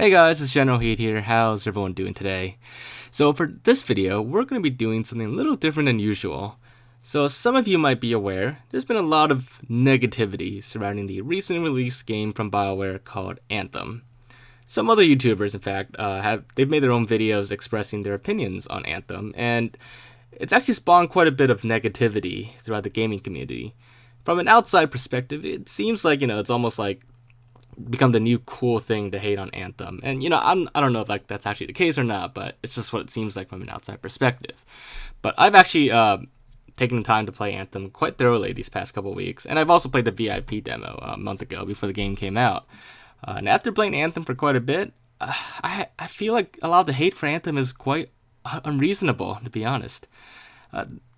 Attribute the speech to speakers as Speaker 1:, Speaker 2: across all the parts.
Speaker 1: Hey guys, it's Generalkidd here. How's everyone doing today? So for this video, we're going to be doing something a little different than usual. So as some of you might be aware, there's been a lot of negativity surrounding the recently released game from BioWare called Anthem. Some other YouTubers, in fact, they've made their own videos expressing their opinions on Anthem, and it's actually spawned quite a bit of negativity throughout the gaming community. From an outside perspective, it seems like, it's almost like become the new cool thing to hate on Anthem. And, I don't know if that's actually the case or not, but it's just what it seems like from an outside perspective. But I've actually taken the time to play Anthem quite thoroughly these past couple weeks, and I've also played the VIP demo a month ago before the game came out. And after playing Anthem for quite a bit, I feel like a lot of the hate for Anthem is quite unreasonable, to be honest.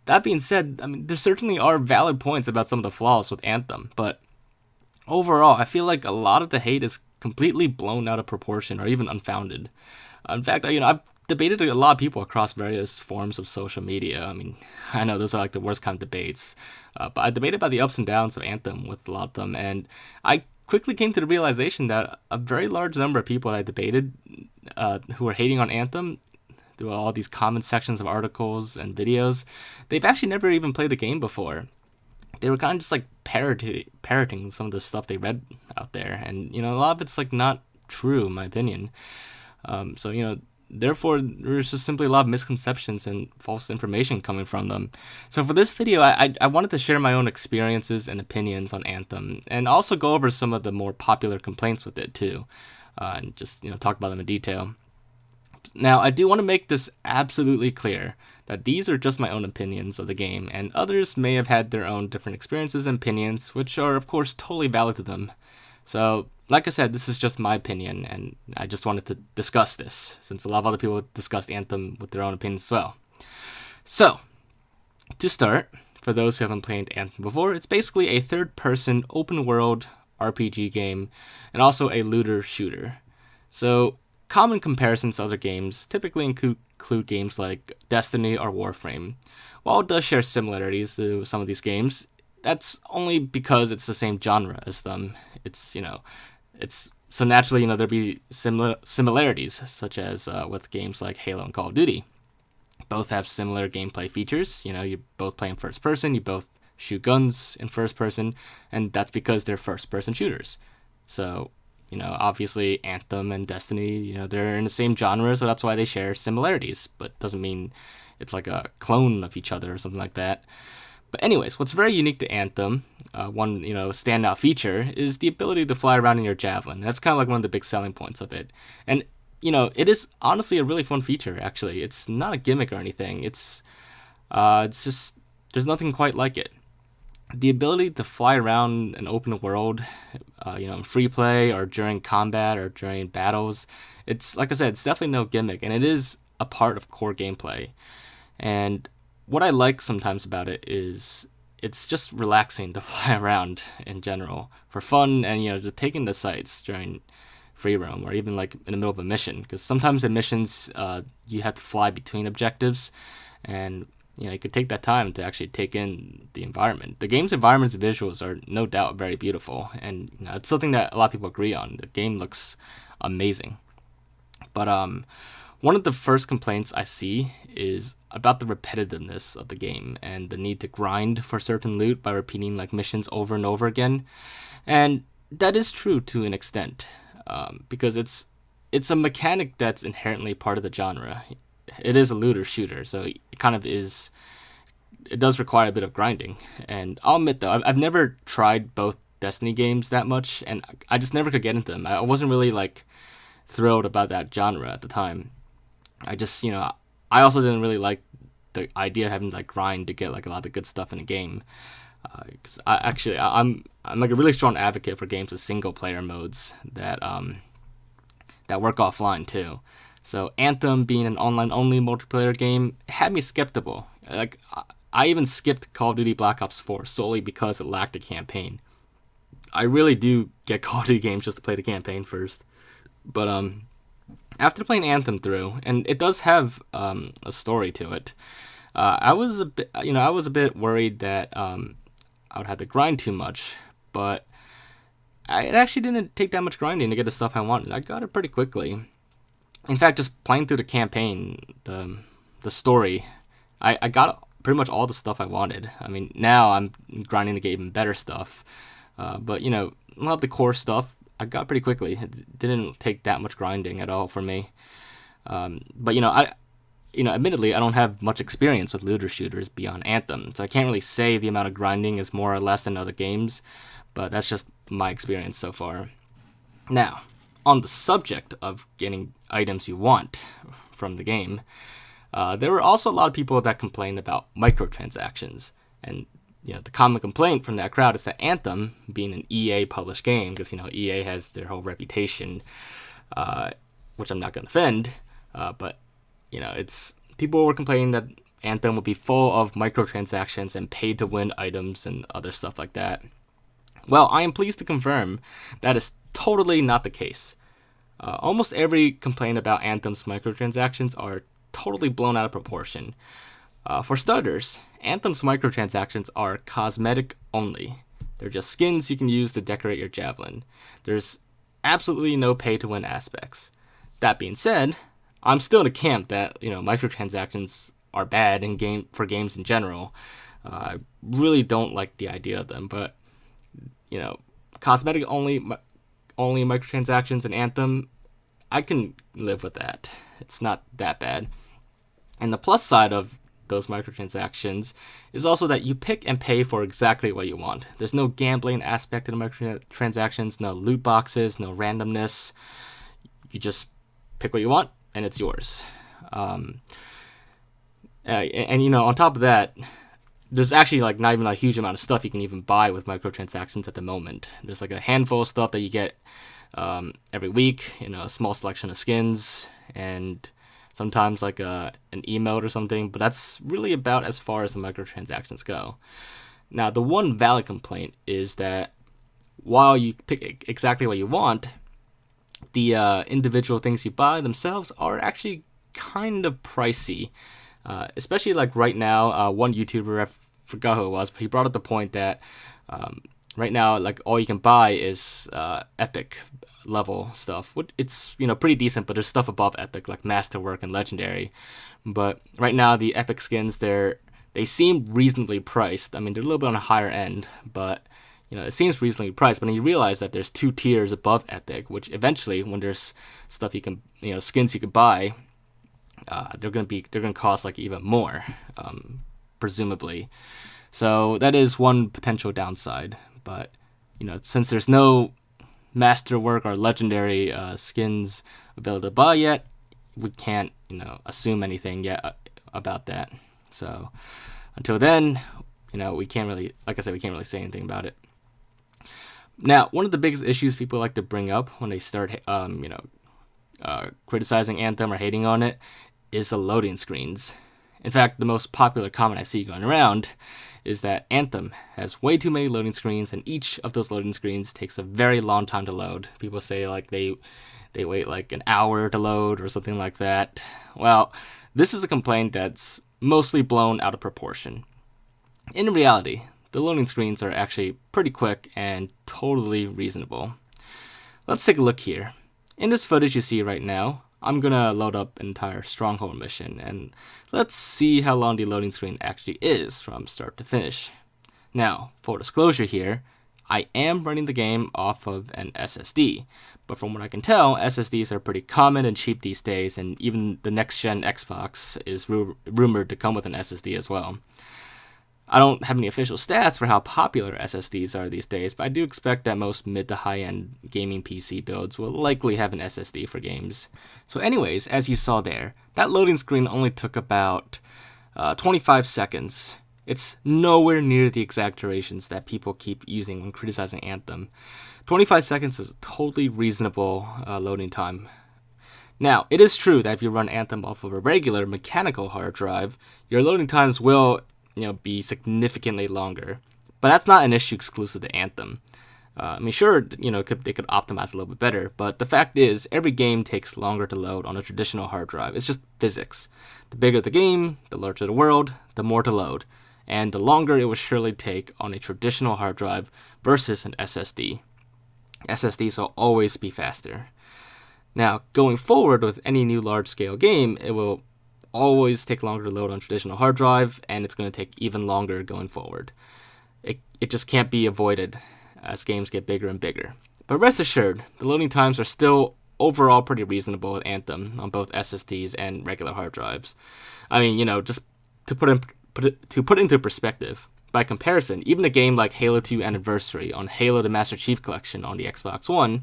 Speaker 1: That being said, there certainly are valid points about some of the flaws with Anthem, but overall, I feel like a lot of the hate is completely blown out of proportion or even unfounded. In fact, I've debated a lot of people across various forms of social media. I know those are like the worst kind of debates, but I debated about the ups and downs of Anthem with a lot of them, and I quickly came to the realization that a very large number of people I debated who were hating on Anthem through all these comment sections of articles and videos, they've actually never even played the game before. They were kind of just like parroting some of the stuff they read out there, and a lot of it's like not true in my opinion. Therefore there's just simply a lot of misconceptions and false information coming from them. So for this video, I wanted to share my own experiences and opinions on Anthem, and also go over some of the more popular complaints with it too, and just talk about them in detail. Now, I do want to make this absolutely clear that these are just my own opinions of the game, and others may have had their own different experiences and opinions, which are, of course, totally valid to them. So, like I said, this is just my opinion, and I just wanted to discuss this, since a lot of other people discussed Anthem with their own opinions as well. So, to start, for those who haven't played Anthem before, it's basically a third-person, open-world RPG game, and also a looter shooter. So, common comparisons to other games typically include games like Destiny or Warframe. While it does share similarities to some of these games, that's only because it's the same genre as them. So naturally, there'd be similarities, such as with games like Halo and Call of Duty. Both have similar gameplay features. You both play in first person, you both shoot guns in first person, and that's because they're first person shooters. So, obviously Anthem and Destiny, they're in the same genre, so that's why they share similarities, but doesn't mean it's like a clone of each other or something like that. But anyways, what's very unique to Anthem, one, standout feature, is the ability to fly around in your Javelin. That's kind of like one of the big selling points of it. And, it is honestly a really fun feature, actually. It's not a gimmick or anything. It's just, there's nothing quite like it. The ability to fly around an open world, in free play or during combat or during battles, it's, like I said, it's definitely no gimmick, and it is a part of core gameplay. And what I like sometimes about it is it's just relaxing to fly around in general for fun, and to take in the sights during free roam or even like in the middle of a mission, because sometimes in missions you have to fly between objectives, and you could take that time to actually take in the environment. The game's environments and visuals are no doubt very beautiful, and it's something that a lot of people agree on. The game looks amazing. But one of the first complaints I see is about the repetitiveness of the game and the need to grind for certain loot by repeating like missions over and over again. And that is true to an extent, because it's a mechanic that's inherently part of the genre. It is a looter shooter, so it does require a bit of grinding. And I'll admit though, I've never tried both Destiny games that much, and I just never could get into them. I wasn't really like thrilled about that genre at the time. I just, I also didn't really like the idea of having to like grind to get like a lot of good stuff in a game. Because I'm like a really strong advocate for games with single player modes that work offline too. So Anthem being an online-only multiplayer game had me skeptical. Like, I even skipped Call of Duty Black Ops 4 solely because it lacked a campaign. I really do get Call of Duty games just to play the campaign first. But after playing Anthem through, and it does have a story to it, I was a bit worried that I would have to grind too much. But it actually didn't take that much grinding to get the stuff I wanted. I got it pretty quickly. In fact, just playing through the campaign, the story, I got pretty much all the stuff I wanted. I mean, now I'm grinding to get even better stuff. But, a lot of the core stuff I got pretty quickly. It didn't take that much grinding at all for me. But, admittedly, I don't have much experience with looter shooters beyond Anthem, so I can't really say the amount of grinding is more or less than other games, but that's just my experience so far. Now, on the subject of getting items you want from the game, there were also a lot of people that complained about microtransactions. And, the common complaint from that crowd is that Anthem, being an EA published game, because, EA has their whole reputation, which I'm not going to offend, but, people were complaining that Anthem would be full of microtransactions and pay-to-win items and other stuff like that. Well, I am pleased to confirm that is totally not the case. Almost every complaint about Anthem's microtransactions are totally blown out of proportion. For starters, Anthem's microtransactions are cosmetic only. They're just skins you can use to decorate your javelin. There's absolutely no pay-to-win aspects. That being said, I'm still in the camp that microtransactions are bad for games in general. I really don't like the idea of them, but cosmetic only microtransactions in Anthem, I can live with that. It's not that bad. And the plus side of those microtransactions is also that you pick and pay for exactly what you want. There's no gambling aspect to the microtransactions, no loot boxes, no randomness. You just pick what you want, and it's yours. On top of that, there's actually not even a huge amount of stuff you can even buy with microtransactions at the moment. There's a handful of stuff that you get every week, a small selection of skins, and sometimes an emote or something, but that's really about as far as the microtransactions go. Now, the one valid complaint is that while you pick exactly what you want, the individual things you buy themselves are actually kind of pricey. Especially right now, one YouTuber, I forgot who it was, but he brought up the point that right now, all you can buy is epic level stuff. It's pretty decent, but there's stuff above epic like masterwork and legendary. But right now, the epic skins they seem reasonably priced. I mean, they're a little bit on a higher end, but it seems reasonably priced. But then you realize that there's 2 tiers above epic, which eventually, when there's stuff you can skins you could buy, they're gonna cost even more, presumably. So that is one potential downside. But since there's no masterwork or legendary skins available to buy yet, we can't assume anything yet about that. So until then, we can't really, like I said, we can't really say anything about it. Now, one of the biggest issues people like to bring up when they start criticizing Anthem or hating on it is the loading screens. In fact, the most popular comment I see going around is that Anthem has way too many loading screens, and each of those loading screens takes a very long time to load. People say they wait an hour to load or something like that. Well, this is a complaint that's mostly blown out of proportion. In reality, the loading screens are actually pretty quick and totally reasonable. Let's take a look here. In this footage you see right now, I'm gonna load up an entire stronghold mission, and let's see how long the loading screen actually is from start to finish. Now, full disclosure here, I am running the game off of an SSD, but from what I can tell, SSDs are pretty common and cheap these days, and even the next-gen Xbox is rumored to come with an SSD as well. I don't have any official stats for how popular SSDs are these days, but I do expect that most mid to high-end gaming PC builds will likely have an SSD for games. So anyways, as you saw there, that loading screen only took about 25 seconds. It's nowhere near the exaggerations that people keep using when criticizing Anthem. 25 seconds is a totally reasonable loading time. Now, it is true that if you run Anthem off of a regular mechanical hard drive, your loading times will be significantly longer. But that's not an issue exclusive to Anthem. Sure, they could optimize a little bit better, but the fact is, every game takes longer to load on a traditional hard drive. It's just physics. The bigger the game, the larger the world, the more to load, and the longer it will surely take on a traditional hard drive versus an SSD. SSDs will always be faster. Now, going forward with any new large-scale game, it will always take longer to load on traditional hard drive, and it's going to take even longer going forward. It just can't be avoided as games get bigger and bigger. But rest assured, the loading times are still overall pretty reasonable with Anthem on both SSDs and regular hard drives. I mean, just to put it into perspective, by comparison, even a game like Halo 2 Anniversary on Halo the Master Chief Collection on the Xbox One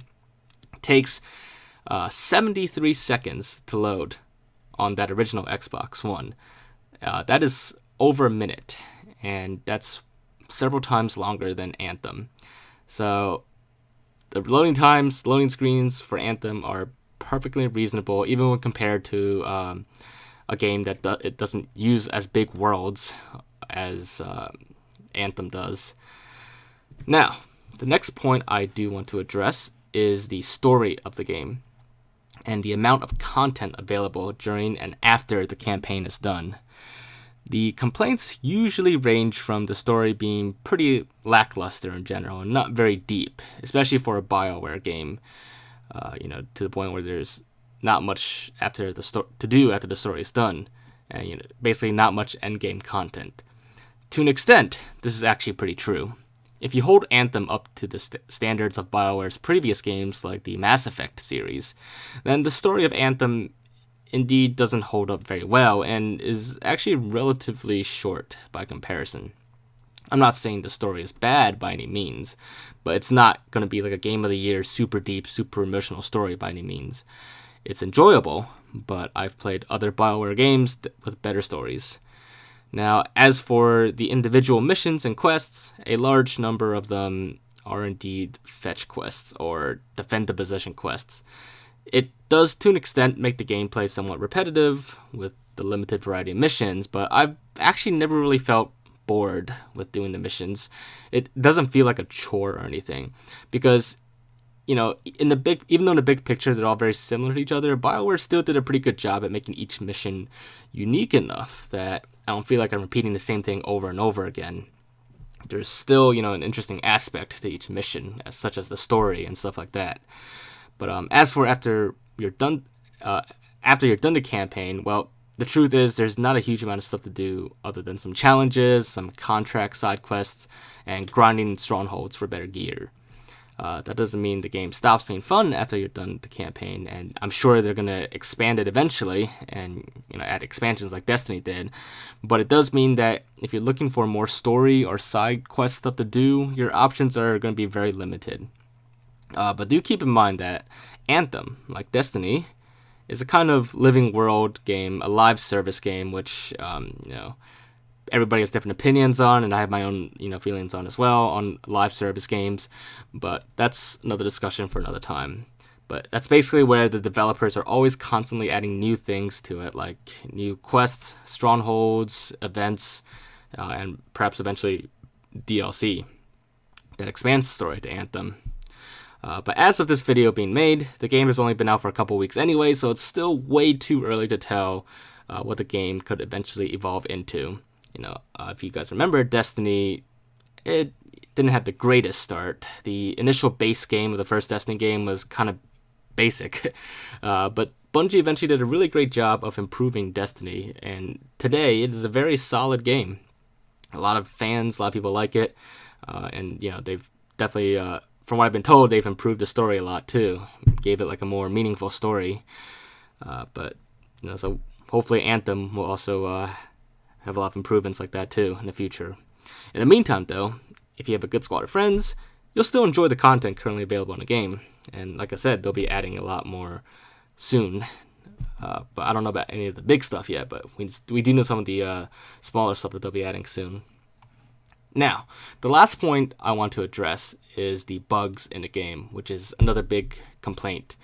Speaker 1: takes 73 seconds to load on that original Xbox One. That is over a minute, and that's several times longer than Anthem. So the loading screens for Anthem are perfectly reasonable, even when compared to a game that it doesn't use as big worlds as Anthem does. Now, the next point I do want to address is the story of the game and the amount of content available during and after the campaign is done. The complaints usually range from the story being pretty lackluster in general and not very deep, especially for a BioWare game, to the point where there's not much to do after the story is done, and basically not much endgame content. To an extent, this is actually pretty true. If you hold Anthem up to the standards of BioWare's previous games like the Mass Effect series, then the story of Anthem indeed doesn't hold up very well and is actually relatively short by comparison. I'm not saying the story is bad by any means, but it's not going to be like a Game of the Year super deep, super emotional story by any means. It's enjoyable, but I've played other BioWare games with better stories. Now, as for the individual missions and quests, a large number of them are indeed fetch quests or defend the position quests. It does, to an extent, make the gameplay somewhat repetitive with the limited variety of missions, but I've actually never really felt bored with doing the missions. It doesn't feel like a chore or anything, because even though in the big picture they're all very similar to each other, BioWare still did a pretty good job at making each mission unique enough that I don't feel like I'm repeating the same thing over and over again. There's still, an interesting aspect to each mission, such as the story and stuff like that. But as for after you're done the campaign, well, the truth is there's not a huge amount of stuff to do other than some challenges, some contract side quests, and grinding strongholds for better gear. That doesn't mean the game stops being fun after you're done the campaign, and I'm sure they're going to expand it eventually and add expansions like Destiny did. But it does mean that if you're looking for more story or side quest stuff to do, your options are going to be very limited. But do keep in mind that Anthem, like Destiny, is a kind of living world game, a live service game, which everybody has different opinions on, and I have my own feelings on as well on live service games. But that's another discussion for another time. But that's basically where the developers are always constantly adding new things to it, like new quests, strongholds, events, and perhaps eventually DLC that expands the story to Anthem. But as of this video being made, the game has only been out for a couple weeks anyway, so it's still way too early to tell what the game could eventually evolve into. If you guys remember, Destiny, it didn't have the greatest start. The initial base game of the first Destiny game was kind of basic, but Bungie eventually did a really great job of improving Destiny, and today it is a very solid game. A lot of fans, a lot of people like it, and they've definitely, from what I've been told, they've improved the story a lot too. Gave it like a more meaningful story, but so hopefully Anthem will also have a lot of improvements like that too in the future. In the meantime, though, if you have a good squad of friends, you'll still enjoy the content currently available in the game. And like I said, they'll be adding a lot more soon. But I don't know about any of the big stuff yet, but we do know some of the smaller stuff that they'll be adding soon. Now, the last point I want to address is the bugs in the game, which is another big complaint.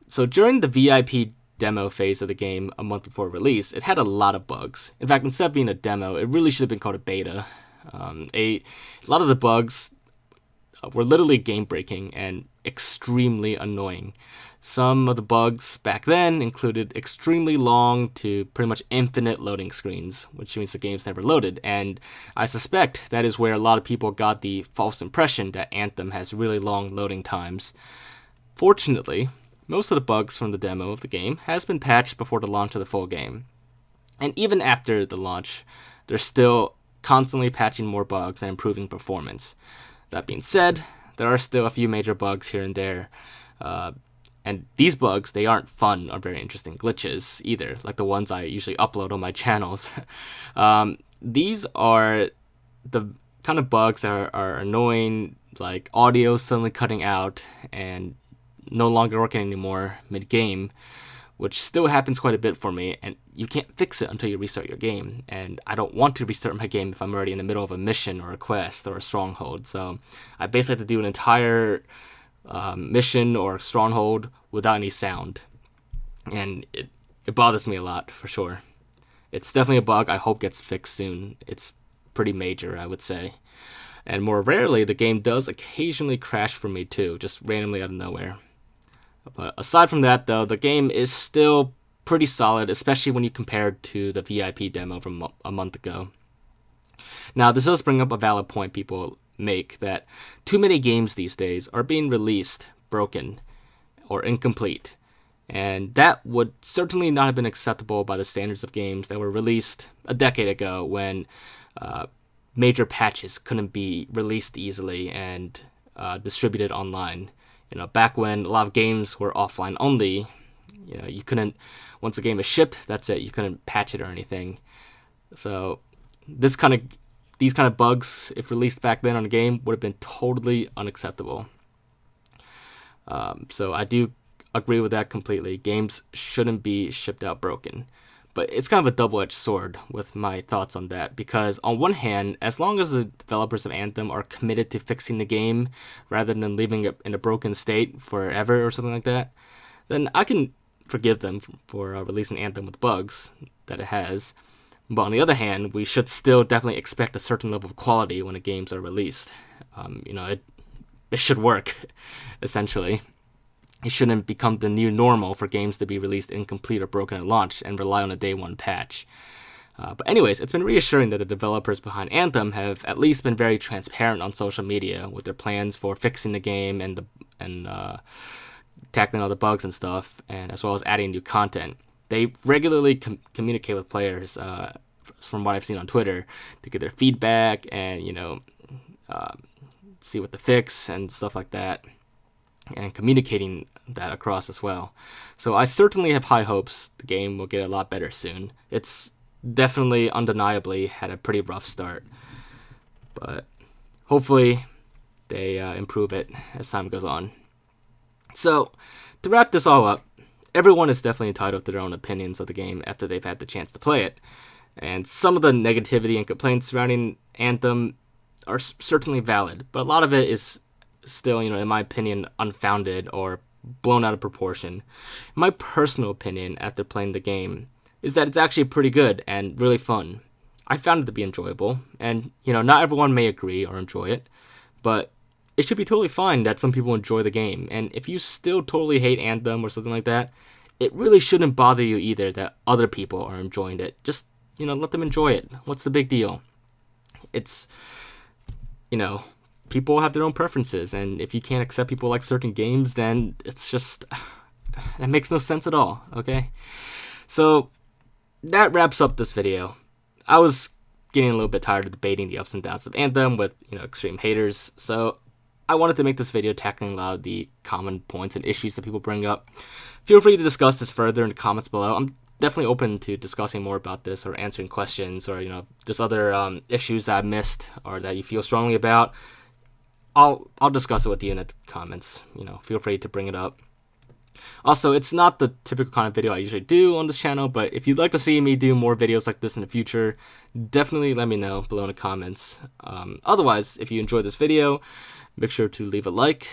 Speaker 1: So during the VIP demo phase of the game a month before release, it had a lot of bugs. In fact, instead of being a demo, it really should have been called a beta. A lot of the bugs were literally game-breaking, and extremely annoying. Some of the bugs back then included extremely long to pretty much infinite loading screens, which means the game's never loaded, and I suspect that is where a lot of people got the false impression that Anthem has really long loading times. Fortunately, most of the bugs from the demo of the game has been patched before the launch of the full game. And even after the launch, they're still constantly patching more bugs and improving performance. That being said, there are still a few major bugs here and there. And these bugs, they aren't fun or very interesting glitches either, like the ones I usually upload on my channels. These are the kind of bugs that are annoying, like audio suddenly cutting out and no longer working anymore mid-game, which still happens quite a bit for me, and you can't fix it until you restart your game. And I don't want to restart my game if I'm already in the middle of a mission or a quest or a stronghold. So I basically have to do an entire mission or stronghold without any sound, and it bothers me a lot for sure. It's definitely a bug I hope gets fixed soon. It's pretty major, I would say. And more rarely, the game does occasionally crash for me too, just randomly out of nowhere. But aside from that, though, the game is still pretty solid, especially when you compare it to the VIP demo from a month ago. Now, this does bring up a valid point people make, that too many games these days are being released broken or incomplete. And that would certainly not have been acceptable by the standards of games that were released a decade ago, when major patches couldn't be released easily and distributed online. Back when a lot of games were offline only, you couldn't, once a game is shipped, that's it. You couldn't patch it or anything. So these kind of bugs, if released back then on a game, would have been totally unacceptable. So I do agree with that completely. Games shouldn't be shipped out broken. But it's kind of a double-edged sword with my thoughts on that, because on one hand, as long as the developers of Anthem are committed to fixing the game rather than leaving it in a broken state forever or something like that, then I can forgive them for releasing Anthem with bugs that it has. But on the other hand, we should still definitely expect a certain level of quality when the games are released. It should work, essentially. It shouldn't become the new normal for games to be released incomplete or broken at launch and rely on a day one patch. But anyways, it's been reassuring that the developers behind Anthem have at least been very transparent on social media with their plans for fixing the game and tackling all the bugs and stuff, and as well as adding new content. They regularly communicate with players, from what I've seen on Twitter, to get their feedback and see what to fix and stuff like that, and communicating that across as well. So I certainly have high hopes the game will get a lot better soon. It's definitely, undeniably, had a pretty rough start, but hopefully they improve it as time goes on. So to wrap this all up, everyone is definitely entitled to their own opinions of the game after they've had the chance to play it, and some of the negativity and complaints surrounding Anthem are certainly valid, but a lot of it is still, in my opinion, unfounded or blown out of proportion. My personal opinion after playing the game is that it's actually pretty good and really fun. I found it to be enjoyable, and, not everyone may agree or enjoy it, but it should be totally fine that some people enjoy the game, and if you still totally hate Anthem or something like that, it really shouldn't bother you either that other people are enjoying it. Just, let them enjoy it. What's the big deal? It's, people have their own preferences, and if you can't accept people like certain games, then it's just, it makes no sense at all, okay? So that wraps up this video. I was getting a little bit tired of debating the ups and downs of Anthem with, extreme haters, so I wanted to make this video tackling a lot of the common points and issues that people bring up. Feel free to discuss this further in the comments below. I'm definitely open to discussing more about this or answering questions or, just other issues that I missed or that you feel strongly about. I'll discuss it with you in the comments. Feel free to bring it up. Also, it's not the typical kind of video I usually do on this channel, but if you'd like to see me do more videos like this in the future, definitely let me know below in the comments. Otherwise, if you enjoyed this video, make sure to leave a like.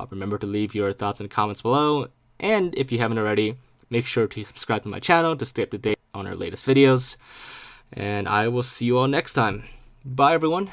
Speaker 1: Remember to leave your thoughts in the comments below. And if you haven't already, make sure to subscribe to my channel to stay up to date on our latest videos. And I will see you all next time. Bye, everyone.